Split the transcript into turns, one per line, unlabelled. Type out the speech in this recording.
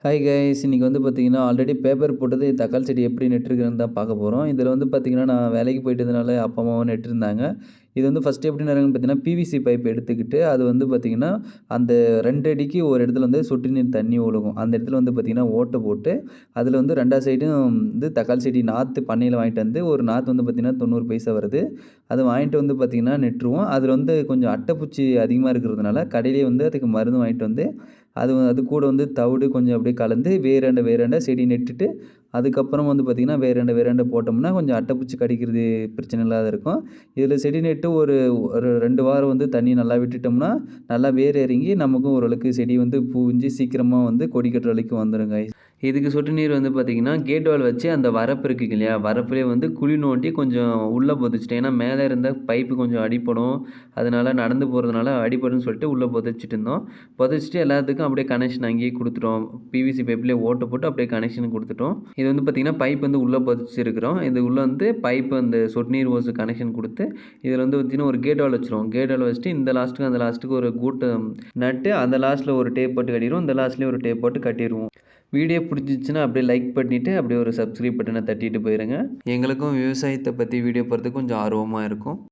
Hi guys! இன்னைக்கு வந்து பார்த்தீங்கன்னா, ஆல்ரெடி பேப்பர் போட்டது தக்காளி செடி எப்படி நட்டுருக்கிறதுன்னு தான் பார்க்க போறோம். இதில வந்து பார்த்தீங்கன்னா, நான் வேலைக்கு போயிட்டு இருந்தனால அப்பா, அம்மாவும் நட்டுருந்தாங்க. இது வந்து ஃபர்ஸ்ட்டு எப்படி நடுறாங்கன்னு பார்த்தீங்கன்னா, பிவிசி பைப் எடுத்துக்கிட்டு, அது வந்து பார்த்தீங்கன்னா, அந்த 2 அடிக்கு ஒரு இடத்துல வந்து சொட்டு நீர் தண்ணி ஒழுகும். அந்த இடத்துல வந்து பார்த்தீங்கன்னா, ஓட்ட போட்டு, அதில வந்து 2 சைடும் வந்து தக்காளி செடி நாத்து பண்ணையில வாங்கிட்டு வந்து, ஒரு நாத்து வந்து பார்த்தீங்கன்னா, 90 பைசா வருது. அத வாங்கிட்டு வந்து பார்த்தீங்கன்னா, நட்டுருவோம். அதில வந்து கொஞ்சம் அட்டைப்பூச்சி அதிகமா இருக்கிறதுனால, கடையிலேயே வந்து அதுக்கு மருந்து வாங்கிட்டு வந்து அது கூட வந்து தவிடு கொஞ்சம் அப்படியே கலந்து வேராண்ட செடி நட்டுட்டு, அதுக்கப்புறம் வந்து பார்த்தீங்கன்னா, வேராண்ட போட்டோம்னா, கொஞ்சம் அட்டைப்பூச்சி கடிக்கிறது பிரச்சனை இல்லாத இருக்கும். இதில செடி நட்டு ஒரு ஒரு 2 வாரம் வந்து தண்ணி நல்லா விட்டுட்டோம்னா, நல்லா வேர் இறங்கி நமக்கும் ஓரளவுக்கு செடி வந்து பூவிஞ்சு சீக்கிரமா வந்து கொடி கட்டுற வரைக்கும் வந்துருங்க. இதுக்கு சொட்டு நீர் வந்து பார்த்தீங்கன்னா, கேட் வால் வச்சு அந்த வரப்பு இருக்குங்க இல்லையா? வரப்புலயே வந்து குழி நோண்டி கொஞ்சம் உள்ள புதைச்சுட்டேன். ஏன்னா, மேல இருந்த பைப்பு கொஞ்சம் அடிபடும். அதனால நடந்து போறதுனால அடிபடும்னு சொல்லிட்டு உள்ள புதைச்சுட்டு இருந்தோம். புதைச்சுட்டு எல்லாத்துக்கும் அப்படியே கனெக்ஷன் அங்கேயே குடுத்துட்டோம். பிவிசி பைப்லயே ஓட்ட போட்டு அப்படியே கனெக்ஷன் குடுத்துட்டோம். இது வந்து பார்த்தீங்கன்னா, பைப் வந்து உள்ள புதைச்சிருக்கிறோம். இது உள்ள வந்து பைப் அந்த சொட்டு நீர் ஹோஸ் கனெக்ஷன் குடுத்து, இதில வந்து பார்த்தீங்கன்னா, ஒரு கேட் வால் வச்சுருவோம். கேட் வால் வச்சுட்டு இந்த லாஸ்ட்டுக்கும், அந்த லாஸ்ட்டுக்கும் ஒரு கூட்டு நட்டு, அந்த லாஸ்ட்ல ஒரு டேப் போட்டு கட்டிருவோம். இந்த லாஸ்ட்லயும் ஒரு டேப் போட்டு கட்டிருவோம். வீடியோ பிடிச்சிச்சுன்னா அப்படியே லைக் பண்ணிட்டு, அப்படியே ஒரு சப்ஸ்கிரைப் பட்டன தட்டிட்டு போயிருங்க. எங்களுக்கும் விவசாயத்த பத்தி வீடியோ போடுறதுக்கு கொஞ்சம் ஆர்வமா இருக்கும்.